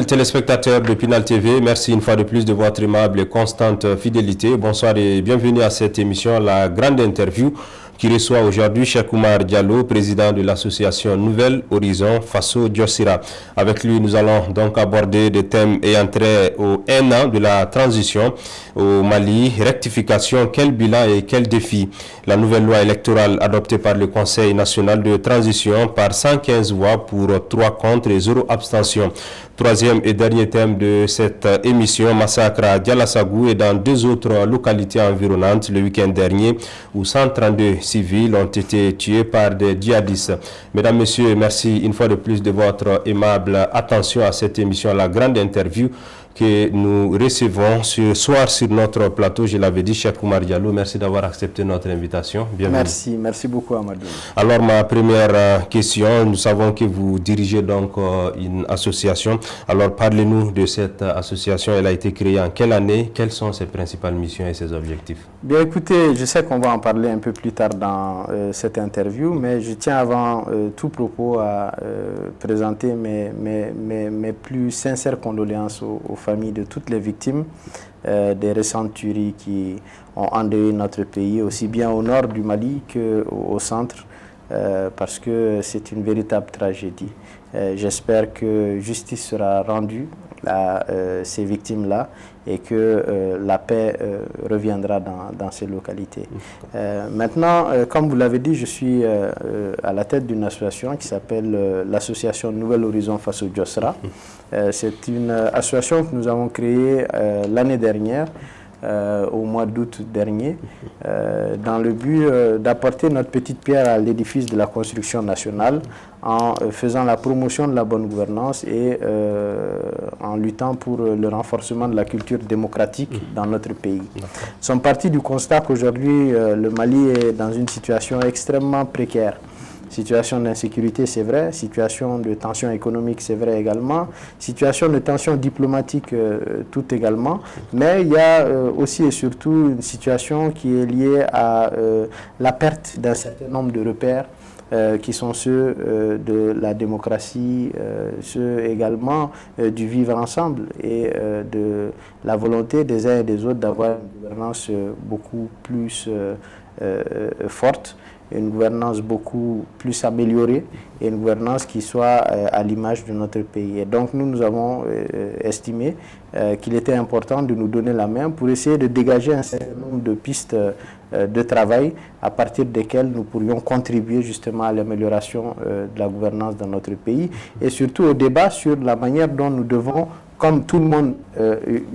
Fidèles téléspectateurs de Pinal TV, merci une fois de plus de votre aimable et constante fidélité. Bonsoir et bienvenue à cette émission, la grande interview qui reçoit aujourd'hui Cheikh Oumar Diallo, président de l'association Nouvel Horizon Faso Diossira. Avec lui, nous allons donc aborder des thèmes ayant trait au 1 an de la transition au Mali, rectification, quel bilan et quel défi. La nouvelle loi électorale adoptée par le Conseil national de transition par 115 voix pour 3 contre et 0 abstention. Troisième et dernier thème de cette émission, massacre à Dialassagou et dans 2 autres localités environnantes le week-end dernier où 132 civils ont été tués par des djihadistes. Mesdames, Messieurs, merci une fois de plus de votre aimable attention à cette émission, la grande interview que nous recevons ce soir sur notre plateau. Je l'avais dit, Cheikh Oumar Diallo, merci d'avoir accepté notre invitation. Bienvenue. Merci beaucoup Amadou. Alors ma première question, nous savons que vous dirigez donc une association. Alors parlez-nous de cette association, elle a été créée en quelle année? Quelles sont ses principales missions et ses objectifs? Bien écoutez, je sais qu'on va en parler un peu plus tard dans cette interview, mais je tiens avant tout propos à présenter mes plus sincères condoléances aux familles de toutes les victimes des récentes tueries qui ont endeuillé notre pays, aussi bien au nord du Mali qu'au centre, parce que c'est une véritable tragédie. J'espère que justice sera rendue à ces victimes-là et que la paix reviendra dans ces localités. Maintenant, comme vous l'avez dit, je suis à la tête d'une association qui s'appelle l'association Nouvel Horizon Faso Diossira. C'est une association que nous avons créée l'année dernière, au mois d'août dernier, dans le but d'apporter notre petite pierre à l'édifice de la construction nationale en faisant la promotion de la bonne gouvernance et en luttant pour le renforcement de la culture démocratique dans notre pays. Nous sommes partis du constat qu'aujourd'hui le Mali est dans une situation extrêmement précaire. Situation d'insécurité, c'est vrai. Situation de tension économique, c'est vrai également. Situation de tension diplomatique, tout également. Mais il y a aussi et surtout une situation qui est liée à la perte d'un certain nombre de repères qui sont ceux de la démocratie, ceux également du vivre ensemble et de la volonté des uns et des autres d'avoir une gouvernance beaucoup plus forte, une gouvernance beaucoup plus améliorée et une gouvernance qui soit à l'image de notre pays. Et donc nous avons estimé qu'il était important de nous donner la main pour essayer de dégager un certain nombre de pistes de travail à partir desquelles nous pourrions contribuer justement à l'amélioration de la gouvernance dans notre pays et surtout au débat sur la manière dont nous devons, comme tout le monde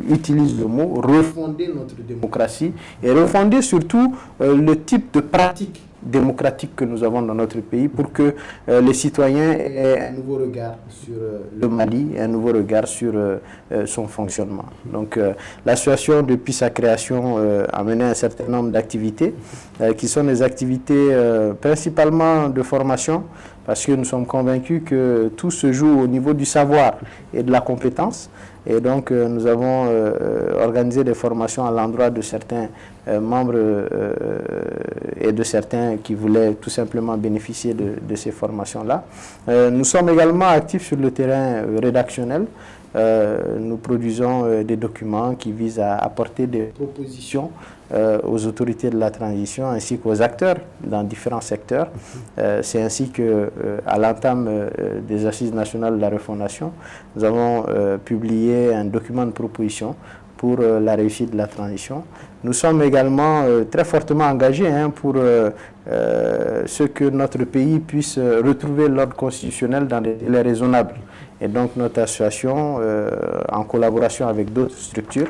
utilise le mot, refonder notre démocratie et refonder surtout le type de pratique démocratique que nous avons dans notre pays pour que les citoyens aient un nouveau regard sur le Mali et un nouveau regard sur son fonctionnement. Donc l'association, depuis sa création, a mené un certain nombre d'activités qui sont des activités principalement de formation, parce que nous sommes convaincus que tout se joue au niveau du savoir et de la compétence. Et donc, nous avons organisé des formations à l'endroit de certains membres et de certains qui voulaient tout simplement bénéficier de ces formations-là. Nous sommes également actifs sur le terrain rédactionnel. Nous produisons des documents qui visent à apporter des propositions aux autorités de la transition ainsi qu'aux acteurs dans différents secteurs. C'est ainsi que, à l'entame des Assises nationales de la refondation, nous avons publié un document de proposition pour la réussite de la transition. Nous sommes également très fortement engagés pour ce que notre pays puisse retrouver l'ordre constitutionnel dans des délais raisonnables. Et donc notre association, en collaboration avec d'autres structures,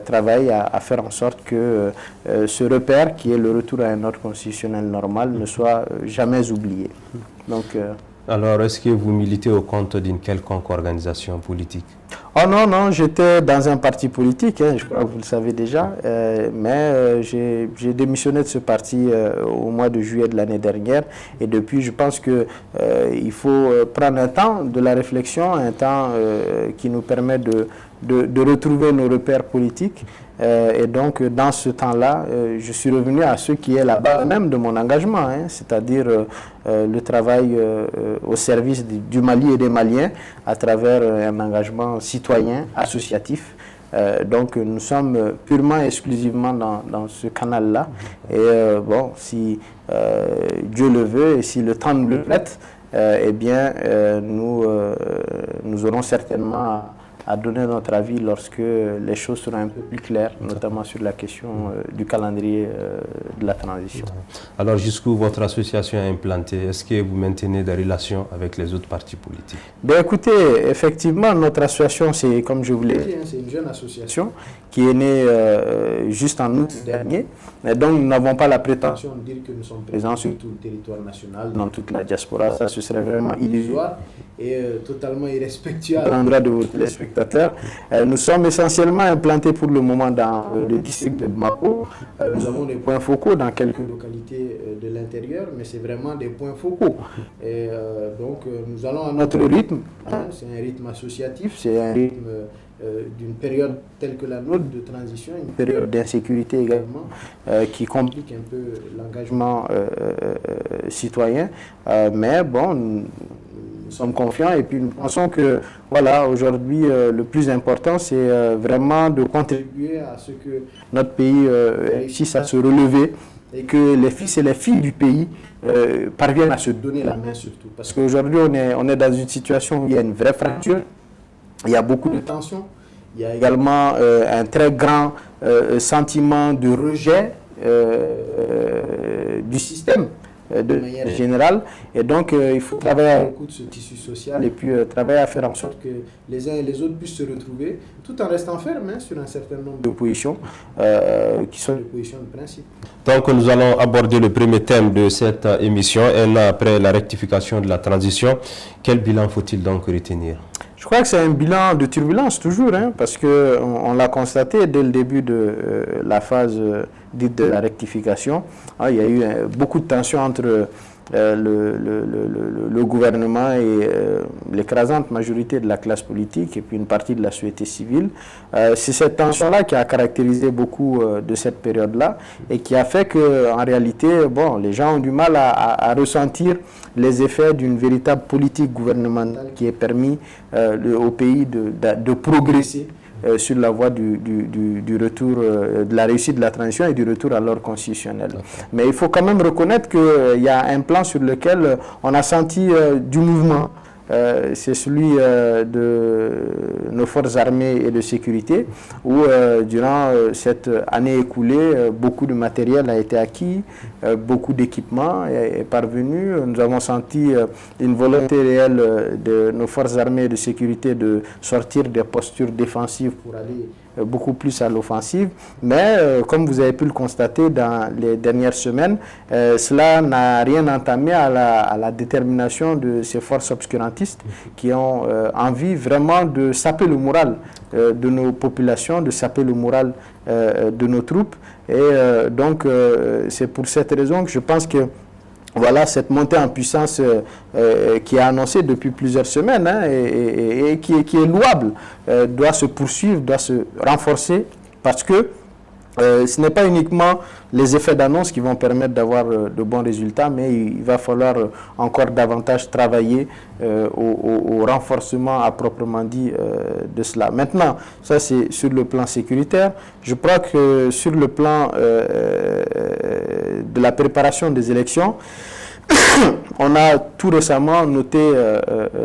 travaille à faire en sorte que ce repère, qui est le retour à un ordre constitutionnel normal, ne soit jamais oublié. Donc, alors, est-ce que vous militez au compte d'une quelconque organisation politique? Oh non, non, j'étais dans un parti politique, hein, je crois que vous le savez déjà, mais j'ai démissionné de ce parti au mois de juillet de l'année dernière, et depuis je pense que il faut prendre un temps de la réflexion, un temps qui nous permet de retrouver nos repères politiques. Et donc, dans ce temps-là, je suis revenu à ce qui est la base même de mon engagement, hein, c'est-à-dire le travail au service du Mali et des Maliens à travers un engagement citoyen, associatif. Donc, nous sommes purement et exclusivement dans ce canal-là. Et bon, si Dieu le veut et si le temps nous le prête, eh bien, nous aurons certainement à donner notre avis lorsque les choses seront un peu plus claires, notamment sur la question du calendrier de la transition. Alors, jusqu'où votre association est implantée? Est-ce que vous maintenez des relations avec les autres partis politiques? Ben écoutez, effectivement, notre association, c'est comme je vous l'ai dit, c'est une jeune association qui est née juste en août dernier. Et donc, nous n'avons pas la prétention de dire que nous sommes présents sur tout le territoire national, dans toute la diaspora. Ça, ce serait vraiment illusoire et totalement irrespectueux à l'endroit de vos téléspectateurs. Nous sommes essentiellement implantés pour le moment dans le district de Bamako. Nous avons des points focaux dans quelques localités de l'intérieur, mais c'est vraiment des points focaux. Et donc, nous allons à notre rythme. Hein, c'est un rythme associatif, c'est un rythme d'une période telle que la nôtre de transition, une période d'insécurité également, qui complique un peu l'engagement citoyen. Mais bon, nous sommes confiants et puis nous pensons que voilà, aujourd'hui, le plus important, c'est vraiment de contribuer à ce que notre pays réussisse à se relever et que les fils et les filles du pays parviennent à se donner la main surtout. Parce qu'aujourd'hui, on est dans une situation où il y a une vraie fracture. Il y a beaucoup de tensions. Il y a également un très grand sentiment de rejet du système de manière générale. Et donc, il faut travailler à l'écoute de ce tissu social et puis travailler à faire en sorte que les uns et les autres puissent se retrouver tout en restant fermes sur un certain nombre de positions qui sont des positions de principe. Donc, nous allons aborder le premier thème de cette émission, un an après la rectification de la transition. Quel bilan faut-il donc retenir? Je crois que c'est un bilan de turbulence toujours, hein, parce qu'on l'a constaté dès le début de la phase dite de la rectification. Il y a eu beaucoup de tensions entre le gouvernement et l'écrasante majorité de la classe politique et puis une partie de la société civile. C'est cette tension-là qui a caractérisé beaucoup de cette période-là et qui a fait qu'en réalité, bon, les gens ont du mal à ressentir les effets d'une véritable politique gouvernementale qui ait permis au pays de progresser sur la voie du retour, de la réussite de la transition et du retour à l'ordre constitutionnel. Mais il faut quand même reconnaître qu'il y a un plan sur lequel on a senti du mouvement. C'est celui de nos forces armées et de sécurité, où durant cette année écoulée, beaucoup de matériel a été acquis, beaucoup d'équipements est parvenu. Nous avons senti une volonté réelle de nos forces armées et de sécurité de sortir des postures défensives pour aller beaucoup plus à l'offensive. Mais comme vous avez pu le constater dans les dernières semaines, cela n'a rien entamé à la détermination de ces forces obscurantistes qui ont envie vraiment de saper le moral de nos populations, de saper le moral de nos troupes. Et donc c'est pour cette raison que je pense que voilà, cette montée en puissance qui est annoncée depuis plusieurs semaines et qui est louable, doit se poursuivre, doit se renforcer parce que ce n'est pas uniquement les effets d'annonce qui vont permettre d'avoir de bons résultats, mais il va falloir encore davantage travailler au renforcement à proprement dit de cela. Maintenant, ça c'est sur le plan sécuritaire. Je crois que sur le plan de la préparation des élections, on a tout récemment noté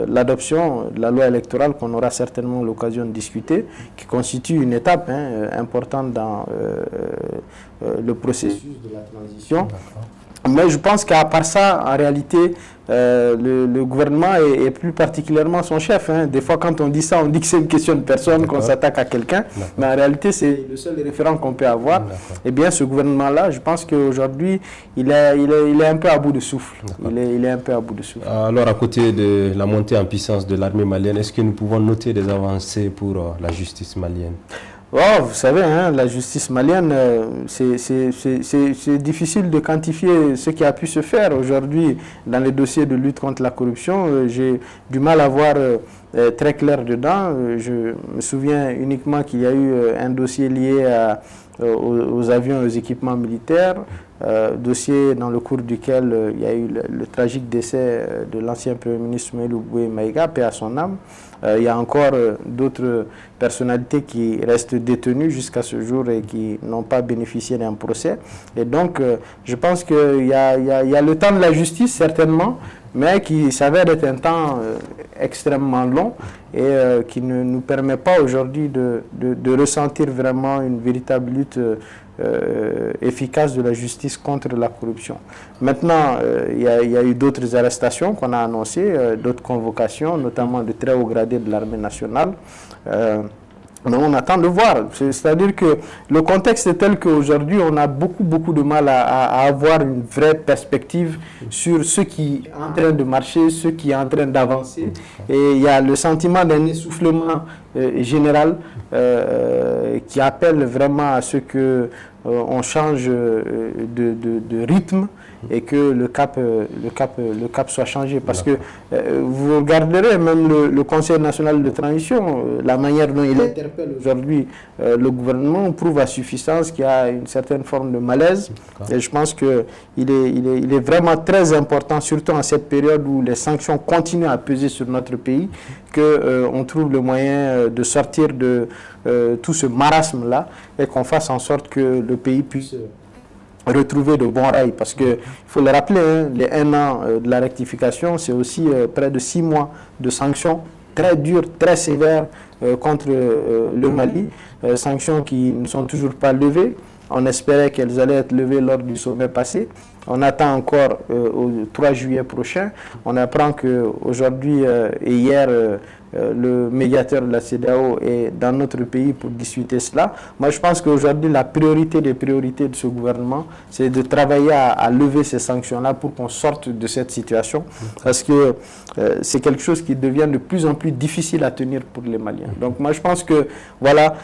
l'adoption de la loi électorale qu'on aura certainement l'occasion de discuter, qui constitue une étape importante dans le processus de la transition. Mais je pense qu'à part ça, en réalité, le gouvernement et plus particulièrement son chef. Hein. Des fois, quand on dit ça, on dit que c'est une question de personne, qu'on s'attaque à quelqu'un. Mais en réalité, c'est le seul référent qu'on peut avoir. Eh bien, ce gouvernement-là, je pense qu'aujourd'hui, il est un peu à bout de souffle. Il est un peu à bout de souffle. Alors, à côté de la montée en puissance de l'armée malienne, est-ce que nous pouvons noter des avancées pour la justice malienne? Oh, vous savez, hein, la justice malienne, c'est difficile de quantifier ce qui a pu se faire aujourd'hui dans les dossiers de lutte contre la corruption. J'ai du mal à voir très clair dedans. Je me souviens uniquement qu'il y a eu un dossier lié aux avions et aux équipements militaires, dossier dans le cours duquel il y a eu le tragique décès de l'ancien Premier ministre Maïlou Boué Maïga, paix à son âme. Il y a encore d'autres personnalités qui restent détenues jusqu'à ce jour et qui n'ont pas bénéficié d'un procès. Et donc, je pense qu'il y a le temps de la justice, certainement, mais qui s'avère être un temps extrêmement long et qui ne nous permet pas aujourd'hui de ressentir vraiment une véritable lutte efficace de la justice contre la corruption. Maintenant, il y a eu d'autres arrestations qu'on a annoncées, d'autres convocations, notamment de très hauts gradés de l'armée nationale. Mais on attend de voir. C'est-à-dire que le contexte est tel qu'aujourd'hui, on a beaucoup de mal à avoir une vraie perspective sur ce qui est en train de marcher, ce qui est en train d'avancer. Et il y a le sentiment d'un essoufflement général qui appelle vraiment à ce que on change de rythme et que le cap soit changé. Parce que vous regarderez même le Conseil national de transition, la manière dont il interpelle aujourd'hui le gouvernement prouve à suffisance qu'il y a une certaine forme de malaise. Et je pense qu'il est vraiment très important, surtout en cette période où les sanctions continuent à peser sur notre pays, qu'on trouve le moyen de sortir de tout ce marasme-là et qu'on fasse en sorte que le pays puisse retrouver de bons rails. Parce qu'il faut le rappeler, hein, les 1 an de la rectification, c'est aussi près de 6 mois de sanctions très dures, très sévères contre le Mali, sanctions qui ne sont toujours pas levées. On espérait qu'elles allaient être levées lors du sommet passé. On attend encore au 3 juillet prochain. On apprend qu'aujourd'hui et hier, le médiateur de la CEDEAO est dans notre pays pour discuter cela. Moi, je pense qu'aujourd'hui, la priorité des priorités de ce gouvernement, c'est de travailler à lever ces sanctions-là pour qu'on sorte de cette situation. Parce que c'est quelque chose qui devient de plus en plus difficile à tenir pour les Maliens. Donc moi, je pense que, voilà,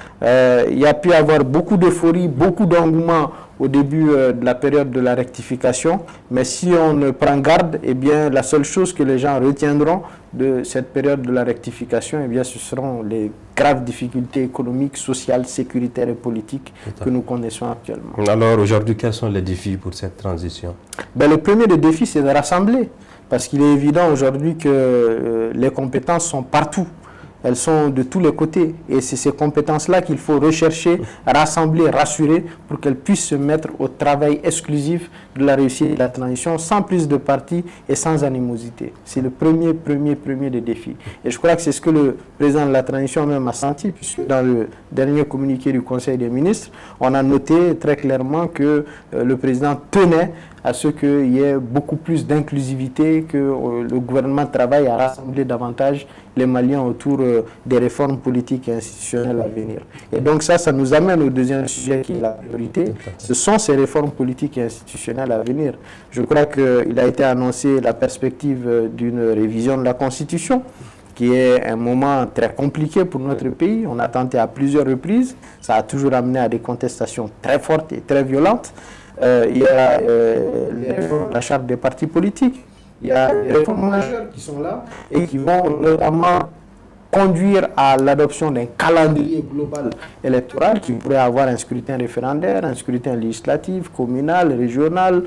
il y a pu y avoir beaucoup d'euphorie, beaucoup d'engouement au début de la période de la rectification, mais si on ne prend garde, eh bien, la seule chose que les gens retiendront de cette période de la rectification, eh bien, ce seront les graves difficultés économiques, sociales, sécuritaires et politiques que nous connaissons actuellement. Alors aujourd'hui, quels sont les défis pour cette transition? Le premier des défis, c'est de rassembler, parce qu'il est évident aujourd'hui que les compétences sont partout. Elles sont de tous les côtés et c'est ces compétences-là qu'il faut rechercher, rassembler, rassurer pour qu'elles puissent se mettre au travail exclusif de la réussite de la transition sans prise de parti et sans animosité. C'est le premier des défis. Et je crois que c'est ce que le président de la transition même a senti, puisque dans le dernier communiqué du Conseil des ministres, on a noté très clairement que le président tenait à ce qu'il y ait beaucoup plus d'inclusivité, que le gouvernement travaille à rassembler davantage les Maliens autour des réformes politiques et institutionnelles à venir. Et donc ça nous amène au deuxième sujet qui est la priorité. Ce sont ces réformes politiques et institutionnelles à venir. Je crois qu'il a été annoncé la perspective d'une révision de la Constitution, qui est un moment très compliqué pour notre pays. On a tenté à plusieurs reprises. Ça a toujours amené à des contestations très fortes et très violentes. Il y a la charte des partis politiques. Il y a des réformes majeures qui sont là et qui vont notamment conduire à l'adoption d'un calendrier global électoral qui pourrait avoir un scrutin référendaire, un scrutin législatif, communal, régional,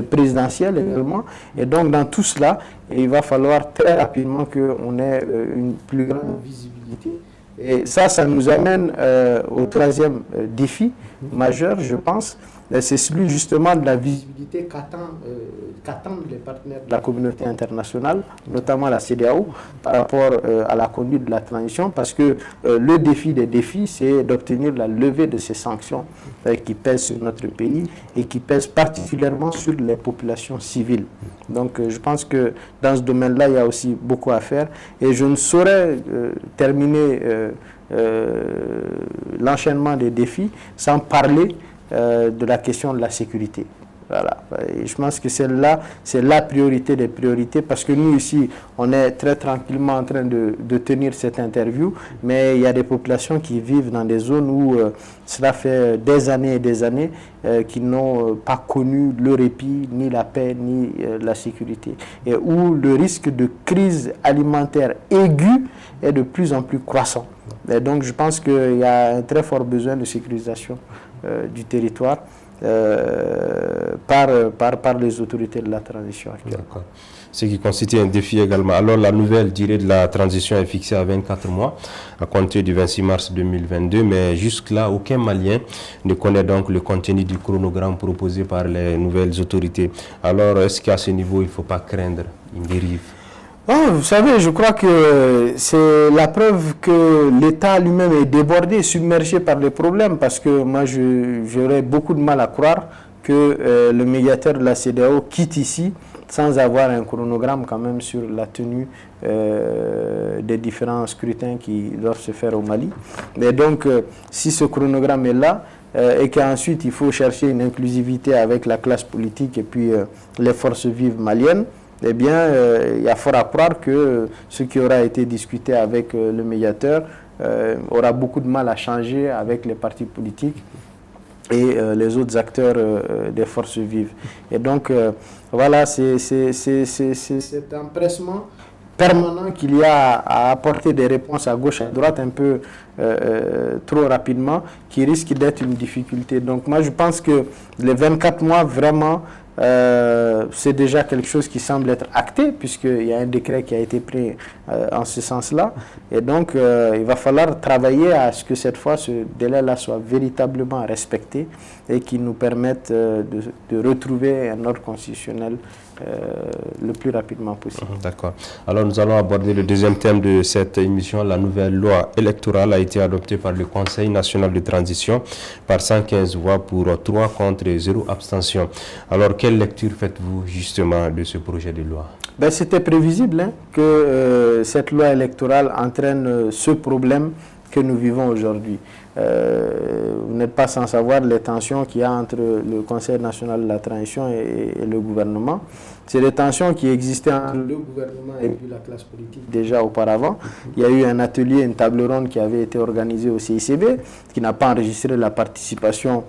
présidentiel également. Et donc dans tout cela, il va falloir très rapidement qu'on ait une plus grande visibilité. Et ça nous amène au troisième défi majeur, je pense, c'est celui justement de la visibilité qu'attendent les partenaires de la communauté internationale, notamment la CEDEAO, par rapport à la conduite de la transition, parce que le défi des défis, c'est d'obtenir la levée de ces sanctions qui pèsent sur notre pays et qui pèsent particulièrement sur les populations civiles. Donc je pense que dans ce domaine-là, il y a aussi beaucoup à faire, et je ne saurais terminer l'enchaînement des défis sans parler de la question de la sécurité. Voilà. Et je pense que celle-là, c'est la priorité des priorités, parce que nous ici, on est très tranquillement en train de tenir cette interview, mais il y a des populations qui vivent dans des zones où cela fait des années et des années qui n'ont pas connu le répit, ni la paix, ni la sécurité, et où le risque de crise alimentaire aiguë est de plus en plus croissant. Et donc je pense qu'il y a un très fort besoin de sécurisation du territoire par les autorités de la transition actuelle. D'accord. Ce qui constitue un défi également. Alors la nouvelle durée de la transition est fixée à 24 mois à compter du 26 mars 2022, mais jusque-là, aucun Malien ne connaît donc le contenu du chronogramme proposé par les nouvelles autorités. Alors est-ce qu'à ce niveau, il ne faut pas craindre une dérive? Oh, vous savez, je crois que c'est la preuve que l'État lui-même est débordé, submergé par les problèmes, parce que moi, j'aurais beaucoup de mal à croire que le médiateur de la CEDEAO quitte ici sans avoir un chronogramme quand même sur la tenue des différents scrutins qui doivent se faire au Mali. Et donc, si ce chronogramme est là, et qu'ensuite il faut chercher une inclusivité avec la classe politique et puis les forces vives maliennes, eh bien, il y a fort à croire que ce qui aura été discuté avec le médiateur aura beaucoup de mal à changer avec les partis politiques et les autres acteurs des forces vives. Et donc, voilà, c'est cet empressement permanent qu'il y a à apporter des réponses à gauche et à droite un peu trop rapidement qui risque d'être une difficulté. Donc, moi, je pense que les 24 mois, vraiment, c'est déjà quelque chose qui semble être acté, puisqu'il y a un décret qui a été pris en ce sens-là. Et donc, il va falloir travailler à ce que cette fois, ce délai-là soit véritablement respecté et qu'il nous permette de retrouver un ordre constitutionnel le plus rapidement possible. D'accord. Alors, nous allons aborder le deuxième thème de cette émission. La nouvelle loi électorale a été adoptée par le Conseil national de transition par 115 voix pour 3 contre 0 abstention. Alors, quelle lecture faites-vous justement de ce projet de loi? Ben, c'était prévisible que cette loi électorale entraîne ce problème que nous vivons aujourd'hui. Vous n'êtes pas sans savoir les tensions qu'il y a entre le Conseil national de la transition et le gouvernement. C'est des tensions qui existaient entre le gouvernement et puis la classe politique déjà auparavant. Il y a eu un atelier, une table ronde qui avait été organisée au CICB, qui n'a pas enregistré la participation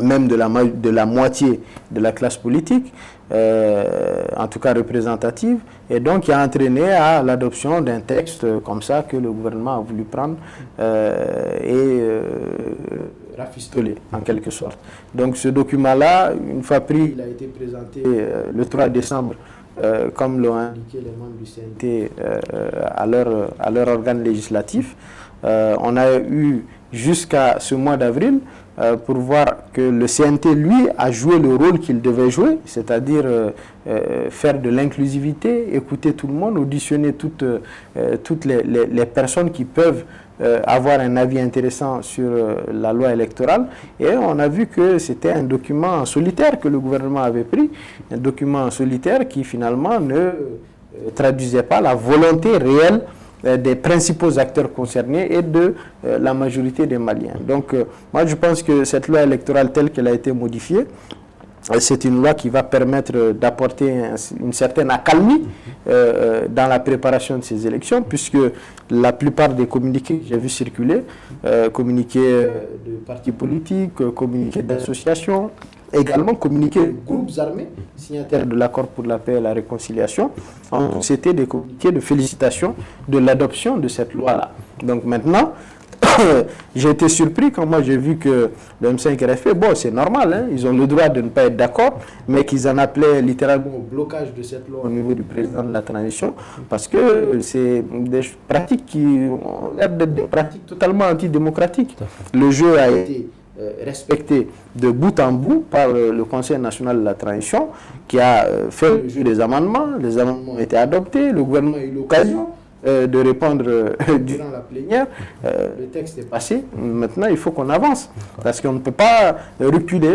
même de la moitié de la classe politique, en tout cas représentative, et donc qui a entraîné à l'adoption d'un texte comme ça que le gouvernement a voulu prendre et rafistoler en quelque sorte. Donc ce document-là, une fois pris, il a été présenté le 3 décembre, comme l'ont indiqué les membres du CNT à leur organe législatif. On a eu jusqu'à ce mois d'avril pour voir que le CNT, lui, a joué le rôle qu'il devait jouer, c'est-à-dire faire de l'inclusivité, écouter tout le monde, auditionner toutes les personnes qui peuvent avoir un avis intéressant sur la loi électorale. Et on a vu que c'était un document solitaire que le gouvernement avait pris, un document solitaire qui finalement ne traduisait pas la volonté réelle des principaux acteurs concernés et de la majorité des Maliens. Donc, moi, je pense que cette loi électorale telle qu'elle a été modifiée, c'est une loi qui va permettre d'apporter une certaine accalmie dans la préparation de ces élections, puisque la plupart des communiqués que j'ai vu circuler, communiqués de partis politiques, communiqués d'associations, également communiqués de groupes armés, signataires de l'accord pour la paix et la réconciliation, c'était des communiqués de félicitations de l'adoption de cette loi-là. Donc maintenant, j'ai été surpris quand moi j'ai vu que le M5 RFP, bon c'est normal, ils ont le droit de ne pas être d'accord, mais qu'ils en appelaient littéralement au blocage de cette loi au niveau du président de la transition, parce que c'est des pratiques qui ont l'air d'être des pratiques totalement antidémocratiques. Le jeu a été respecté de bout en bout par le Conseil national de la transition qui a fait le jeu des amendements. Les amendements ont été adoptés, le gouvernement a eu l'occasion de répondre durant la plénière. Le texte est passé. Maintenant, il faut qu'on avance. Parce qu'on ne peut pas reculer.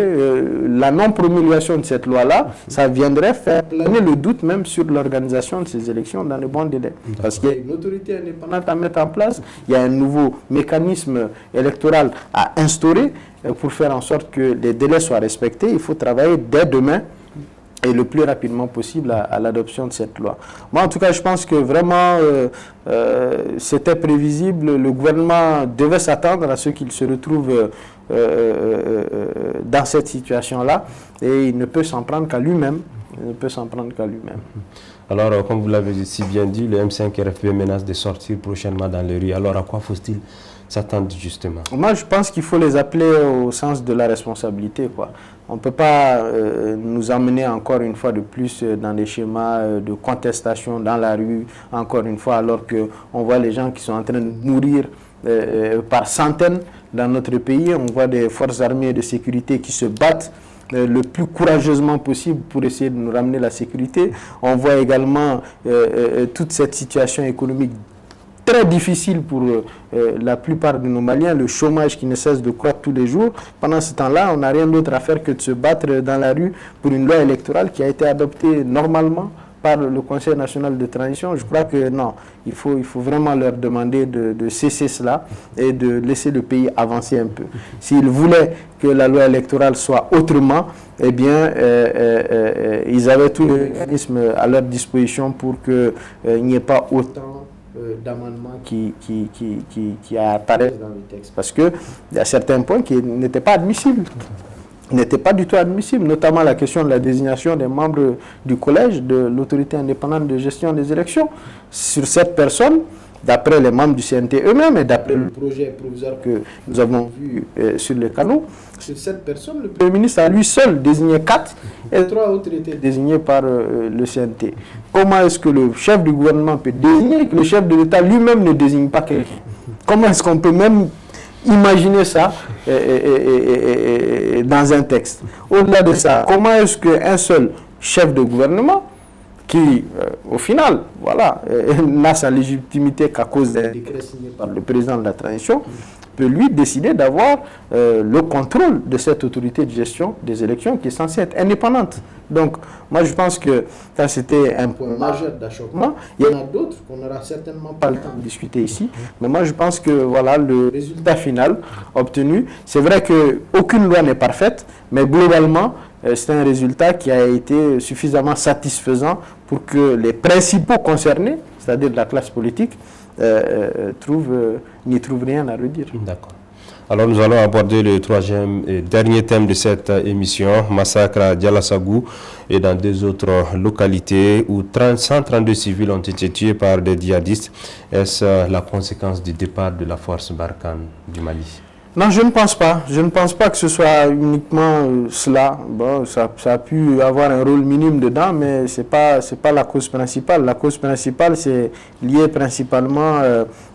La non-promulgation de cette loi-là, ça viendrait faire planer le doute même sur l'organisation de ces élections dans les bons délais. Parce qu'il y a une autorité indépendante à mettre en place, il y a un nouveau mécanisme électoral à instaurer pour faire en sorte que les délais soient respectés. Il faut travailler dès demain et le plus rapidement possible à l'adoption de cette loi. Moi, en tout cas, je pense que vraiment, c'était prévisible. Le gouvernement devait s'attendre à ce qu'il se retrouve dans cette situation-là, et il ne peut s'en prendre qu'à lui-même. Alors, comme vous l'avez si bien dit, le M5 RFP menace de sortir prochainement dans les rues. Alors, à quoi faut-il s'attendre justement? Moi, je pense qu'il faut les appeler au sens de la responsabilité, quoi. On ne peut pas nous amener encore une fois de plus dans des schémas de contestation dans la rue, encore une fois, alors qu'on voit les gens qui sont en train de mourir par centaines dans notre pays. On voit des forces armées de sécurité qui se battent le plus courageusement possible pour essayer de nous ramener la sécurité. On voit également toute cette situation économique très difficile pour la plupart de nos Maliens, le chômage qui ne cesse de croître tous les jours. Pendant ce temps-là, on n'a rien d'autre à faire que de se battre dans la rue pour une loi électorale qui a été adoptée normalement par le Conseil national de transition. Je crois que non, il faut vraiment leur demander de cesser cela et de laisser le pays avancer un peu. S'ils voulaient que la loi électorale soit autrement, eh bien, ils avaient tous les mécanismes à leur disposition pour qu'il n'y ait pas autant d'amendements qui apparaissent dans le texte. Parce qu'il y a certains points qui n'étaient pas admissibles. N'était pas du tout admissible, notamment la question de la désignation des membres du collège de l'autorité indépendante de gestion des élections. Sur cette personne, d'après les membres du CNT eux-mêmes et d'après le projet provisoire que nous avons vu sur les canaux, sur cette personne, le Premier ministre a lui seul désigné 4 et 3 autres étaient désignés par le CNT. Comment est-ce que le chef du gouvernement peut désigner que le chef de l'État lui-même ne désigne pas quelqu'un? Comment est-ce qu'on peut même imaginer ça dans un texte? Au-delà de ça, comment est-ce qu'un seul chef de gouvernement qui, au final, voilà, n'a sa légitimité qu'à cause d'un décret signé par le président de la transition, peut lui décider d'avoir le contrôle de cette autorité de gestion des élections qui est censée être indépendante. Donc, moi, je pense que ça, c'était un point majeur d'achoppement. Il y en a d'autres qu'on n'aura certainement pas le temps de discuter ici. Mais moi, je pense que, voilà, le résultat final obtenu, c'est vrai qu'aucune loi n'est parfaite, mais globalement, c'est un résultat qui a été suffisamment satisfaisant pour que les principaux concernés, c'est-à-dire la classe politique, n'y trouvent rien à redire. D'accord. Alors nous allons aborder le troisième et dernier thème de cette émission, massacre à Dialassagou et dans deux autres localités où 132 civils ont été tués par des djihadistes. Est-ce la conséquence du départ de la force Barkhane du Mali? Non, je ne pense pas. Je ne pense pas que ce soit uniquement cela. Bon, ça a pu avoir un rôle minime dedans, mais c'est pas la cause principale. La cause principale, c'est lié principalement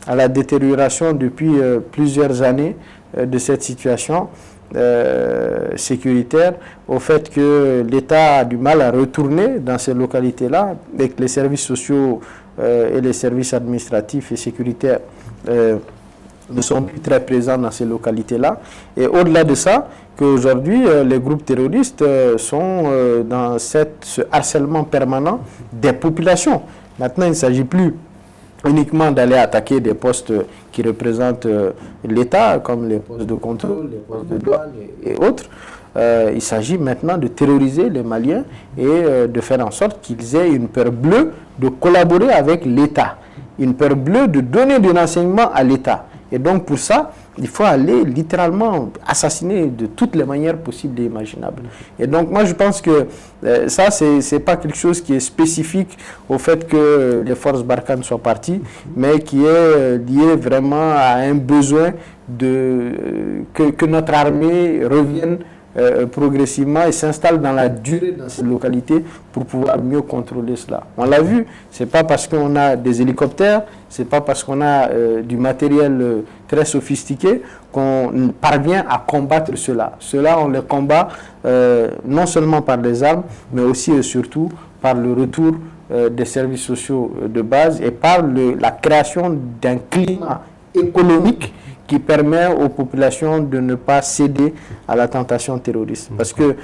à la détérioration depuis plusieurs années de cette situation sécuritaire, au fait que l'État a du mal à retourner dans ces localités-là, et que les services sociaux et les services administratifs et sécuritaires ne sont plus très présents dans ces localités-là. Et au-delà de ça, qu'aujourd'hui, les groupes terroristes sont dans ce harcèlement permanent des populations. Maintenant, il ne s'agit plus uniquement d'aller attaquer des postes qui représentent l'État, comme les postes de contrôle, les postes de douane et autres. Il s'agit maintenant de terroriser les Maliens et de faire en sorte qu'ils aient une peur bleue de collaborer avec l'État, une peur bleue de donner des renseignements à l'État. Et donc pour ça, il faut aller littéralement assassiner de toutes les manières possibles et imaginables. Et donc moi je pense que ça, c'est pas quelque chose qui est spécifique au fait que les forces Barkhane soient parties, mais qui est lié vraiment à un besoin que notre armée revienne progressivement et s'installe dans la durée dans ces localités pour pouvoir mieux contrôler cela. On l'a vu, c'est pas parce qu'on a des hélicoptères, c'est pas parce qu'on a du matériel très sophistiqués qu'on parvient à combattre cela. Cela, on les combat non seulement par les armes, mais aussi et surtout par le retour des services sociaux de base et par la création d'un climat économique qui permet aux populations de ne pas céder à la tentation terroriste. Parce que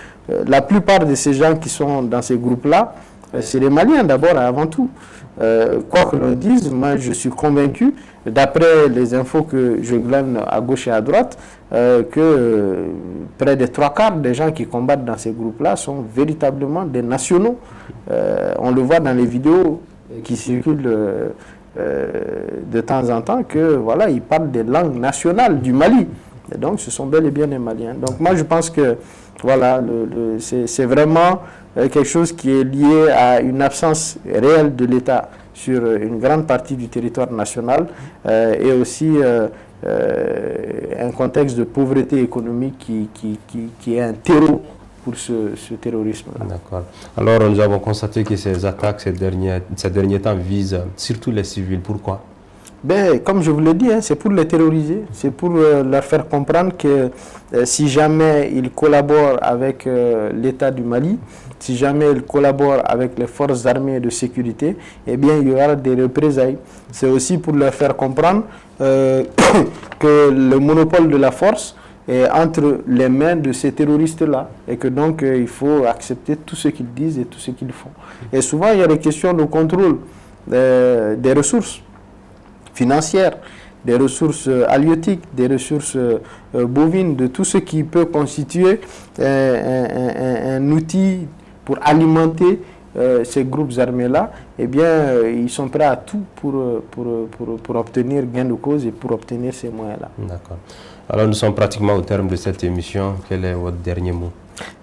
la plupart de ces gens qui sont dans ces groupes-là, c'est les Maliens d'abord et avant tout. Quoi que l'on dise, moi je suis convaincu, d'après les infos que je glane à gauche et à droite, que près des 3/4 des gens qui combattent dans ces groupes-là sont véritablement des nationaux. On le voit dans les vidéos qui circulent de temps en temps, que voilà, ils parlent des langues nationales du Mali. Et donc ce sont bel et bien des Maliens. Donc moi je pense que voilà, c'est vraiment quelque chose qui est lié à une absence réelle de l'État sur une grande partie du territoire national et aussi un contexte de pauvreté économique qui est un terreau pour ce terrorisme-là. D'accord. Alors nous avons constaté que ces attaques ces derniers temps visent surtout les civils. Pourquoi? Ben, comme je vous l'ai dit, hein, c'est pour les terroriser, c'est pour leur faire comprendre que si jamais ils collaborent avec l'État du Mali, si jamais ils collaborent avec les forces armées de sécurité, eh bien il y aura des représailles. C'est aussi pour leur faire comprendre que le monopole de la force est entre les mains de ces terroristes-là et que donc il faut accepter tout ce qu'ils disent et tout ce qu'ils font. Et souvent il y a des questions de contrôle des ressources financières, des ressources halieutiques, des ressources bovines, de tout ce qui peut constituer un outil pour alimenter ces groupes armés-là. Eh bien, ils sont prêts à tout pour obtenir gain de cause et pour obtenir ces moyens-là. D'accord. Alors, nous sommes pratiquement au terme de cette émission. Quel est votre dernier mot?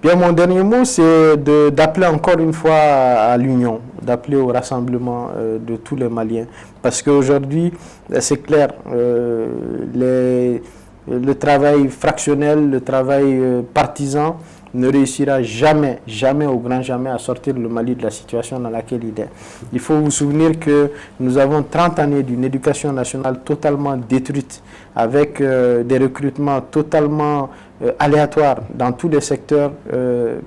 Bien, mon dernier mot, c'est d'appeler encore une fois à l'union, d'appeler au rassemblement de tous les Maliens. Parce qu'aujourd'hui, c'est clair, le travail fractionnel, le travail partisan ne réussira jamais, jamais au grand jamais à sortir le Mali de la situation dans laquelle il est. Il faut vous souvenir que nous avons 30 années d'une éducation nationale totalement détruite, avec des recrutements totalement aléatoires dans tous les secteurs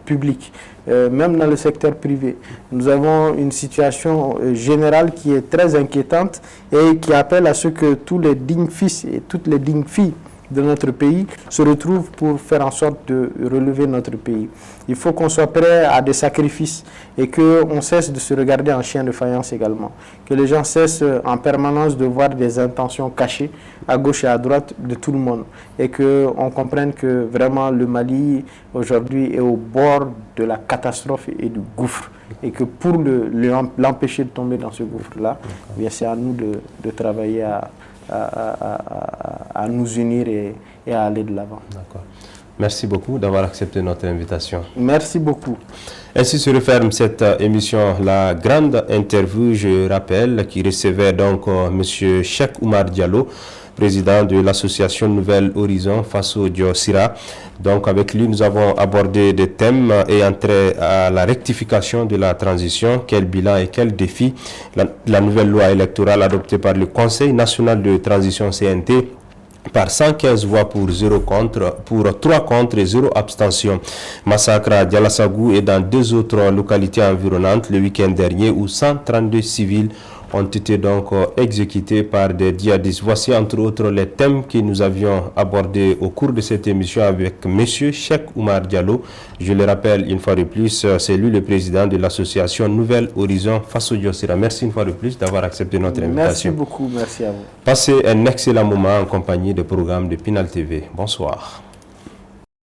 publics, même dans le secteur privé. Nous avons une situation générale qui est très inquiétante et qui appelle à ce que tous les dignes fils et toutes les dignes filles de notre pays se retrouvent pour faire en sorte de relever notre pays. Il faut qu'on soit prêt à des sacrifices et qu'on cesse de se regarder en chien de faïence également. Que les gens cessent en permanence de voir des intentions cachées à gauche et à droite de tout le monde. Et qu'on comprenne que vraiment le Mali aujourd'hui est au bord de la catastrophe et du gouffre. Et que pour l'empêcher de tomber dans ce gouffre-là, c'est à nous de travailler à nous unir et à aller de l'avant. D'accord. Merci beaucoup d'avoir accepté notre invitation. Merci beaucoup. Ainsi se referme cette émission, la grande interview, je rappelle, qui recevait donc M. Cheikh Oumar Diallo, président de l'association Nouvel Horizon Faso Diossira. Donc avec lui, nous avons abordé des thèmes ayant trait à la rectification de la transition, quel bilan et quel défi la nouvelle loi électorale adoptée par le Conseil national de transition CNT par 115 voix pour 3 contre et 0 abstention. Massacre à Dialassagou et dans 2 autres localités environnantes le week-end dernier où 132 civils ont été donc exécutés par des djihadistes. Voici entre autres les thèmes que nous avions abordés au cours de cette émission avec M. Cheikh Oumar Diallo. Je le rappelle une fois de plus, c'est lui le président de l'association Nouvel Horizon Faso Diossira. Merci une fois de plus d'avoir accepté notre invitation. Merci beaucoup, merci à vous. Passez un excellent moment en compagnie des programmes de Pinal TV. Bonsoir.